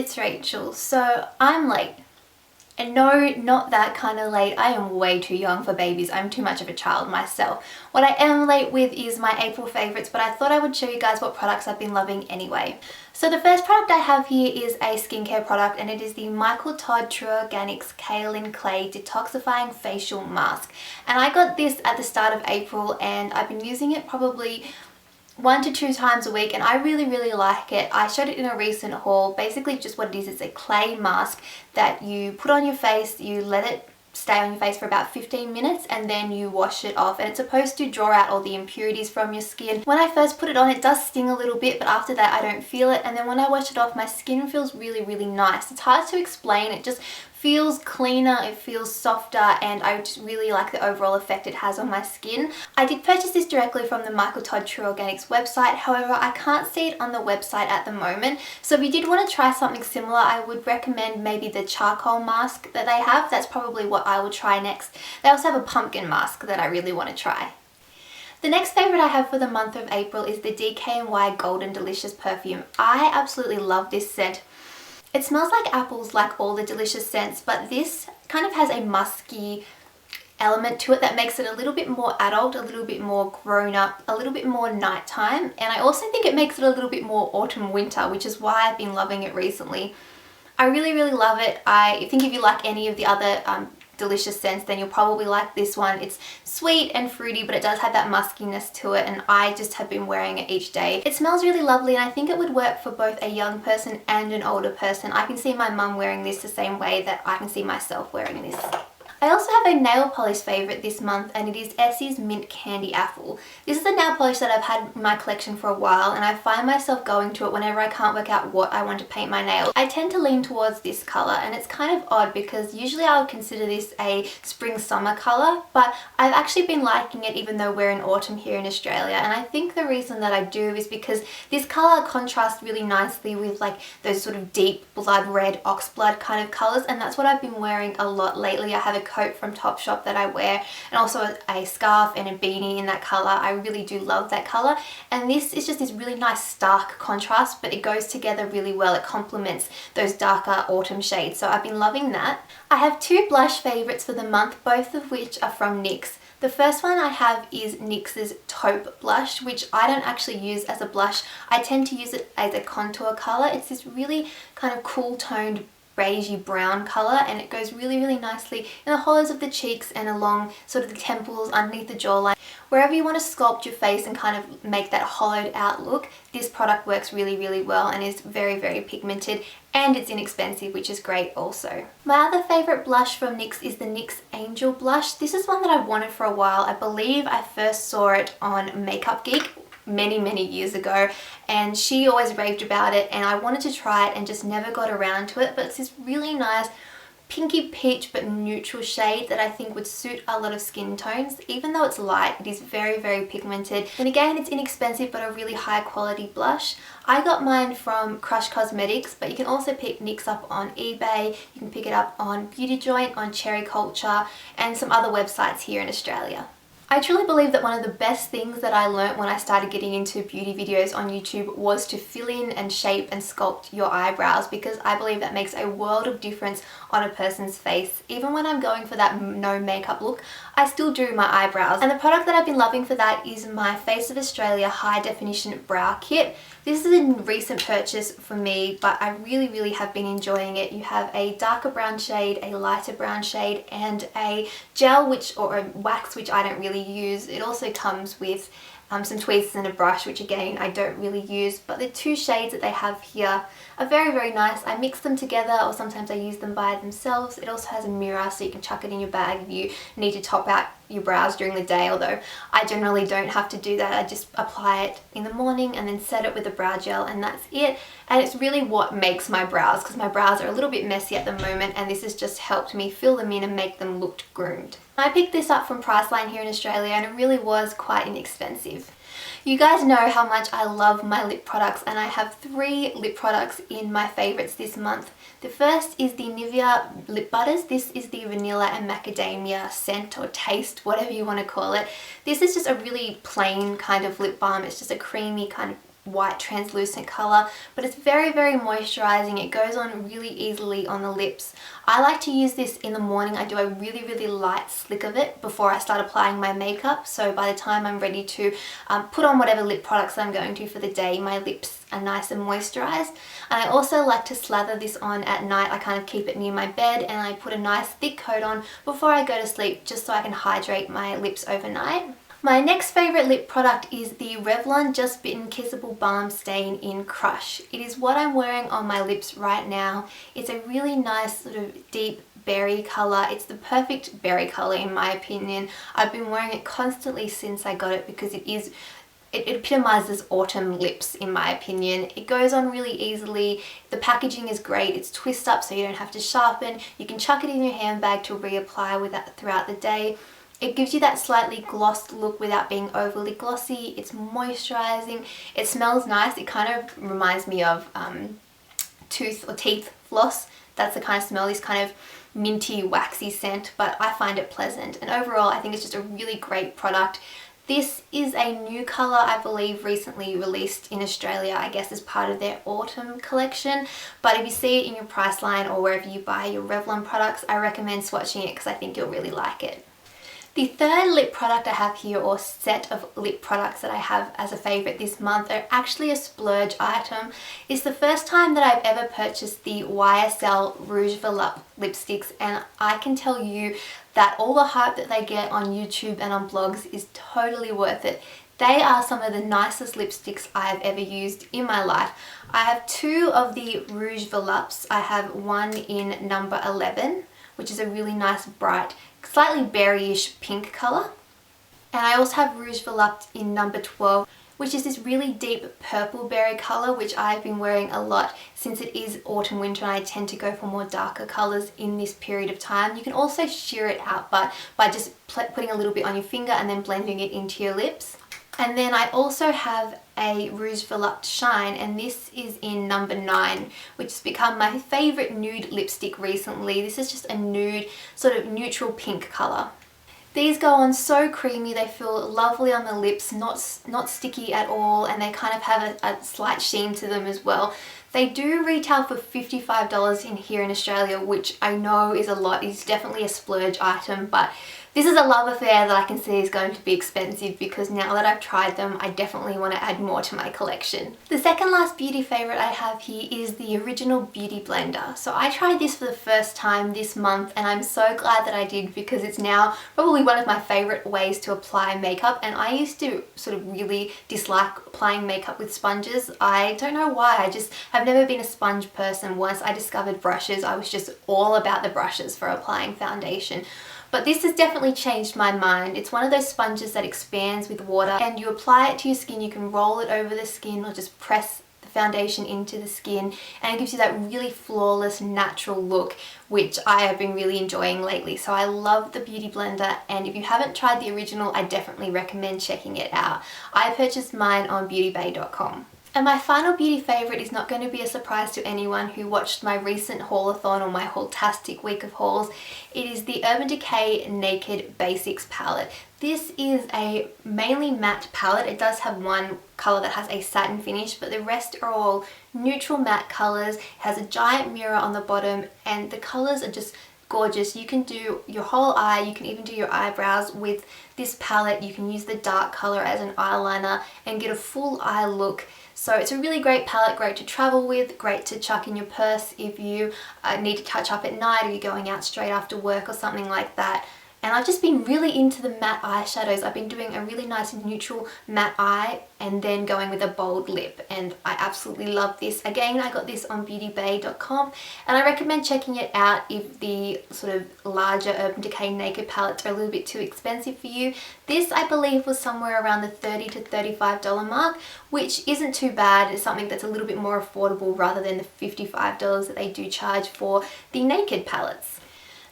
it's Rachel. So I'm late. And no, not that kind of late. I am way too young for babies. I'm too much of a child myself. What I am late with is my April favorites, but I thought I would show you guys what products I've been loving anyway. So the first product I have here is a skincare product, and it is the Todd True Organics Kaolin Clay Detoxifying Facial Mask. And I got this at the start of April, and I've been using it probably 1 to 2 times a week, and I really like it. I showed it in a recent haul. Basically just what it is, it's a clay mask that you put on your face, you let it stay on your face for about 15 minutes and then you wash it off, and it's supposed to draw out all the impurities from your skin. When I first put it on, it does sting a little bit, but after that I don't feel it, and then when I wash it off, my skin feels really nice. It's hard to explain. It just feels cleaner, it feels softer, and I just really like the overall effect it has on my skin. I did purchase this directly from the Todd True Organics website, however I can't see it on the website at the moment, so if you did want to try something similar, I would recommend maybe the charcoal mask that they have. That's probably what I will try next. They also have a pumpkin mask that I really want to try. The next favourite I have for the month of April is the DKNY Golden Delicious perfume. I absolutely love this scent. It smells like apples like all the delicious scents, but this kind of has a musky element to it that makes it a little bit more adult, a little bit more grown up, a little bit more nighttime, and I also think it makes it a little bit more autumn winter, which is why I've been loving it recently. I really love it. I think if you like any of the other delicious scents, then you'll probably like this one. It's sweet and fruity, but it does have that muskiness to it, and I just have been wearing it each day. It smells really lovely, and I think it would work for both a young person and an older person. I can see my mum wearing this the same way that I can see myself wearing this. I also have a nail polish favourite this month, and it is Essie's Mint Candy Apple. This is a nail polish that I've had in my collection for a while, and I find myself going to it whenever I can't work out what I want to paint my nails. I tend to lean towards this colour, and it's kind of odd because usually I would consider this a spring-summer colour, but I've actually been liking it even though we're in autumn here in Australia, and I think the reason that I do is because this colour contrasts really nicely with like those sort of deep blood red, oxblood kind of colours, and that's what I've been wearing a lot lately. I have a coat from Topshop that I wear, and also a scarf and a beanie in that colour. I really do love that colour, and this is just this really nice stark contrast, but it goes together really well. It complements those darker autumn shades, so I've been loving that. I have 2 blush favourites for the month, both of which are from NYX. The first one I have is NYX's Taupe blush, which I don't actually use as a blush. I tend to use it as a contour colour. It's this really kind of cool toned beigey brown colour, and it goes really nicely in the hollows of the cheeks and along sort of the temples, underneath the jawline. Wherever you want to sculpt your face and kind of make that hollowed out look, this product works really well and is very pigmented, and it's inexpensive, which is great also. My other favourite blush from NYX is the NYX Angel blush. This is one that I've wanted for a while. I believe I first saw it on Makeup Geek many years ago, and she always raved about it, and I wanted to try it and just never got around to it. But it's this really nice pinky peach but neutral shade that I think would suit a lot of skin tones. Even though it's light, it is very pigmented, and again, it's inexpensive but a really high quality blush. I got mine from Crush Cosmetics, but you can also pick NYX up on eBay, you can pick it up on Beauty Joint, on Cherry Culture, and some other websites here in Australia. I truly believe that one of the best things that I learnt when I started getting into beauty videos on YouTube was to fill in and shape and sculpt your eyebrows, because I believe that makes a world of difference on a person's face. Even when I'm going for that no makeup look, I still do my eyebrows. And the product that I've been loving for that is my Face of Australia High Definition Brow Kit. This is a recent purchase for me, but I really have been enjoying it. You have a darker brown shade, a lighter brown shade, and a gel or a wax, which I don't really use. It also comes with some tweezers and a brush, which again I don't really use, but the 2 shades that they have here are very nice. I mix them together, or sometimes I use them by themselves. It also has a mirror, so you can chuck it in your bag if you need to top out your brows during the day, although I generally don't have to do that. I just apply it in the morning and then set it with a brow gel, and that's it. And it's really what makes my brows, because my brows are a little bit messy at the moment, and this has just helped me fill them in and make them look groomed. I picked this up from Priceline here in Australia, and it really was quite inexpensive. You guys know how much I love my lip products, and I have 3 lip products in my favourites this month. The first is the Nivea lip butters. This is the vanilla and macadamia scent or taste, whatever you want to call it. This is just a really plain kind of lip balm. It's just a creamy kind of white translucent color, but it's very, very moisturizing. It goes on really easily on the lips. I like to use this in the morning. I do a really, really light slick of it before I start applying my makeup, so by the time I'm ready to put on whatever lip products I'm going to for the day, my lips are nice and moisturized. And I also like to slather this on at night. I kind of keep it near my bed and I put a nice thick coat on before I go to sleep, just so I can hydrate my lips overnight. My next favourite lip product is the Revlon Just Bitten Kissable Balm Stain in Crush. It is what I'm wearing on my lips right now. It's a really nice sort of deep berry colour. It's the perfect berry colour in my opinion. I've been wearing it constantly since I got it because it epitomizes autumn lips in my opinion. It goes on really easily. The packaging is great. It's twist up so you don't have to sharpen. You can chuck it in your handbag to reapply with that throughout the day. It gives you that slightly glossed look without being overly glossy. It's moisturizing. It smells nice. It kind of reminds me of tooth or teeth floss. That's the kind of smell, this kind of minty, waxy scent, but I find it pleasant. And overall, I think it's just a really great product. This is a new colour, I believe, recently released in Australia, I guess as part of their autumn collection. But if you see it in your Priceline or wherever you buy your Revlon products, I recommend swatching it because I think you'll really like it. The third lip product I have here, or set of lip products that I have as a favourite this month, are actually a splurge item. It's the first time that I've ever purchased the YSL Rouge Volupte lipsticks, and I can tell you that all the hype that they get on YouTube and on blogs is totally worth it. They are some of the nicest lipsticks I have ever used in my life. I have two of the Rouge Voluptes. I have one in number 11, which is a really nice bright, slightly berryish pink colour. And I also have Rouge Volupte in number 12, which is this really deep purple berry colour, which I've been wearing a lot since it is autumn winter and I tend to go for more darker colours in this period of time. You can also sheer it out but by just putting a little bit on your finger and then blending it into your lips. And then I also have a Rouge Volupte Shine, and this is in number 9, which has become my favourite nude lipstick recently. This is just a nude, sort of neutral pink colour. These go on so creamy, they feel lovely on the lips, not sticky at all, and they kind of have a slight sheen to them as well. They do retail for $55 in here in Australia, which I know is a lot. It's definitely a splurge item, but this is a love affair that I can see is going to be expensive because now that I've tried them, I definitely want to add more to my collection. The second last beauty favourite I have here is the Original Beauty Blender. So I tried this for the first time this month and I'm so glad that I did because it's now probably one of my favourite ways to apply makeup, and I used to sort of really dislike applying makeup with sponges. I don't know why, I just have never been a sponge person. Once I discovered brushes, I was just all about the brushes for applying foundation. But this has definitely changed my mind. It's one of those sponges that expands with water and you apply it to your skin. You can roll it over the skin or just press the foundation into the skin, and it gives you that really flawless natural look, which I have been really enjoying lately. So I love the Beauty Blender, and if you haven't tried the original, I definitely recommend checking it out. I purchased mine on beautybay.com. And my final beauty favourite is not going to be a surprise to anyone who watched my recent haul-a-thon or my haul-tastic week of hauls. It is the Urban Decay Naked Basics palette. This is a mainly matte palette. It does have one colour that has a satin finish, but the rest are all neutral matte colours. It has a giant mirror on the bottom and the colours are just gorgeous. You can do your whole eye, you can even do your eyebrows with this palette. You can use the dark colour as an eyeliner and get a full eye look. So it's a really great palette, great to travel with, great to chuck in your purse if you need to touch up at night or you're going out straight after work or something like that. And I've just been really into the matte eyeshadows. I've been doing a really nice neutral matte eye and then going with a bold lip, and I absolutely love this. Again, I got this on beautybay.com and I recommend checking it out if the sort of larger Urban Decay Naked palettes are a little bit too expensive for you. This, I believe, was somewhere around the $30 to $35 mark, which isn't too bad. It's something that's a little bit more affordable rather than the $55 that they do charge for the Naked palettes.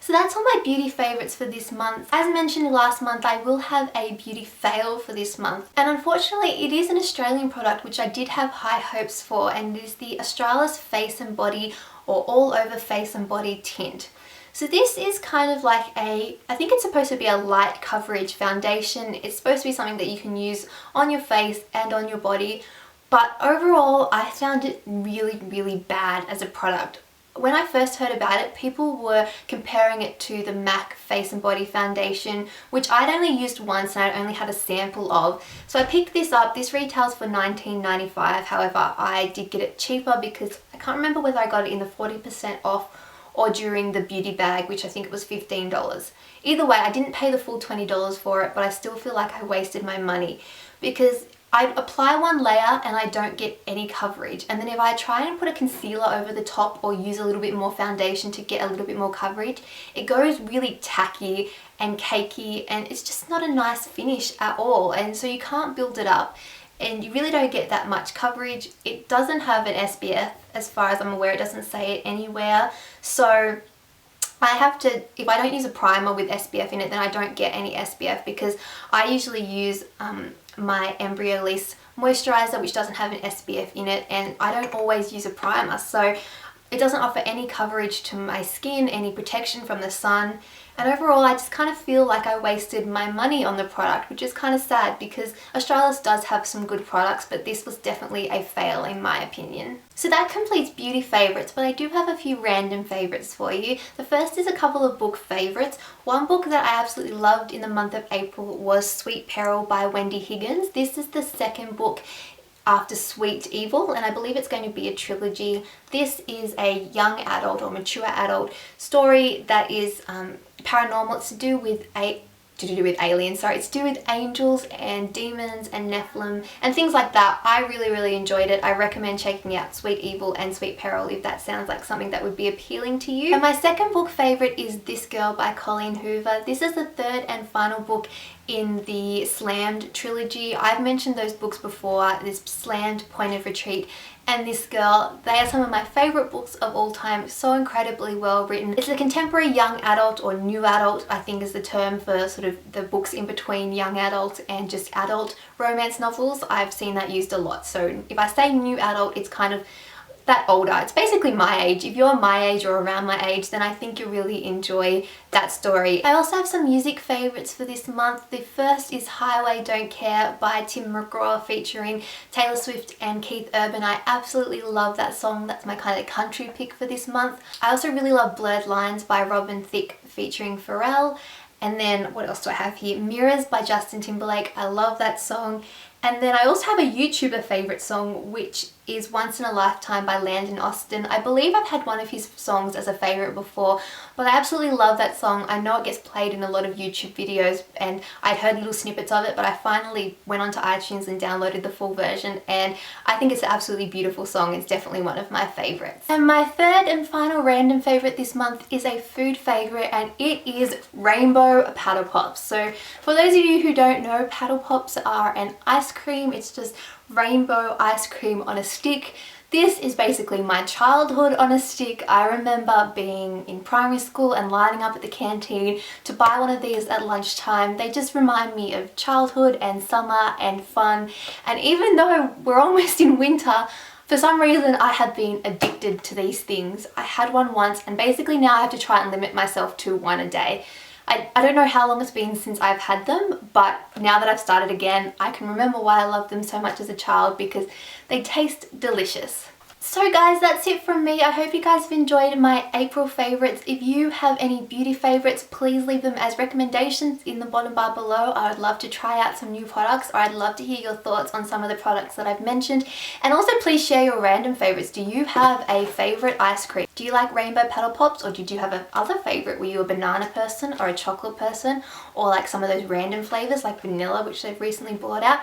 So that's all my beauty favourites for this month. As mentioned last month, I will have a beauty fail for this month. And unfortunately, it is an Australian product which I did have high hopes for, and it is the Australis Face and Body or All Over Face and Body Tint. So this is kind of like I think it's supposed to be a light coverage foundation. It's supposed to be something that you can use on your face and on your body But overall, I found it really, really bad as a product. When I first heard about it, people were comparing it to the MAC Face and Body Foundation, which I'd only used once and I'd only had a sample of. So I picked this up. This retails for $19.95. However, I did get it cheaper because I can't remember whether I got it in the 40% off or during the beauty bag, which I think it was $15. Either way, I didn't pay the full $20 for it, but I still feel like I wasted my money because I'd apply one layer and I don't get any coverage, and then if I try and put a concealer over the top or use a little bit more foundation to get a little bit more coverage, it goes really tacky and cakey and it's just not a nice finish at all, and so you can't build it up and you really don't get that much coverage. It doesn't have an SPF as far as I'm aware, it doesn't say it anywhere, so I have to, if I don't use a primer with SPF in it, then I don't get any SPF because I usually use my Embryolisse moisturizer, which doesn't have an SPF in it, and I don't always use a primer, so it doesn't offer any coverage to my skin, any protection from the sun, and overall I just kind of feel like I wasted my money on the product, which is kind of sad because Australis does have some good products, but this was definitely a fail in my opinion. So that completes beauty favourites, but I do have a few random favourites for you. The first is a couple of book favourites. One book that I absolutely loved in the month of April was Sweet Peril by Wendy Higgins. This is the second book after Sweet Evil, and I believe it's going to be a trilogy. This is a young adult or mature adult story that is paranormal. It's to do with aliens, sorry. It's to do with angels and demons and Nephilim and things like that. I really, really enjoyed it. I recommend checking out Sweet Evil and Sweet Peril if that sounds like something that would be appealing to you. And my second book favourite is This Girl by Colleen Hoover. This is the third and final book in the Slammed trilogy. I've mentioned those books before, this Slammed, Point of Retreat, and This Girl. They are some of my favourite books of all time, so incredibly well written. It's a contemporary young adult, or new adult I think is the term for sort of the books in between young adult and just adult romance novels. I've seen that used a lot, so if I say new adult, it's kind of that older. It's basically my age. If you're my age or around my age, then I think you'll really enjoy that story. I also have some music favourites for this month. The first is Highway Don't Care by Tim McGraw featuring Taylor Swift and Keith Urban. I absolutely love that song. That's my kind of country pick for this month. I also really love Blurred Lines by Robin Thicke featuring Pharrell. And then what else do I have here? Mirrors by Justin Timberlake. I love that song. And then I also have a YouTuber favourite song, which is Once in a Lifetime by Landon Austin. I believe I've had one of his songs as a favourite before, but I absolutely love that song. I know it gets played in a lot of YouTube videos and I'd heard little snippets of it, but I finally went onto iTunes and downloaded the full version, and I think it's an absolutely beautiful song. It's definitely one of my favourites. And my third and final random favourite this month is a food favourite, and it is Rainbow Paddle Pops. So for those of you who don't know, Paddle Pops are an ice cream. It's just rainbow ice cream on a stick. This is basically my childhood on a stick. I remember being in primary school and lining up at the canteen to buy one of these at lunchtime. They just remind me of childhood and summer and fun. And even though we're almost in winter, for some reason I have been addicted to these things. I had one once and basically now I have to try and limit myself to one a day. I don't know how long it's been since I've had them, but now that I've started again, I can remember why I loved them so much as a child, because they taste delicious. So guys, that's it from me. I hope you guys have enjoyed my April favourites. If you have any beauty favourites, please leave them as recommendations in the bottom bar below. I would love to try out some new products, or I'd love to hear your thoughts on some of the products that I've mentioned. And also please share your random favourites. Do you have a favourite ice cream? Do you like Rainbow Paddle Pops, or did you have another favourite? Were you a banana person or a chocolate person, or like some of those random flavours like vanilla, which they've recently brought out?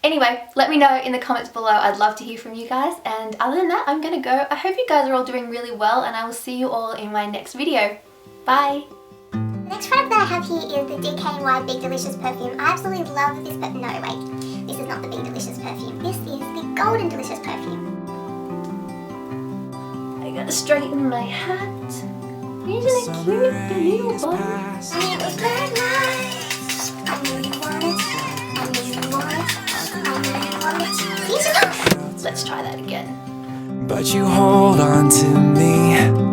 Anyway, let me know in the comments below. I'd love to hear from you guys. And other than that, I'm gonna go. I hope you guys are all doing really well, and I will see you all in my next video. Bye! The next product that I have here is the DKNY Big Delicious perfume. I absolutely love this, but no, wait. This is not the Big Delicious perfume. This is the Golden Delicious perfume. I gotta straighten my hat. Isn't it cute? The little bun. And it was blurred lines. I knew you want it. I knew you want it. Let's try that again. But you hold on to me.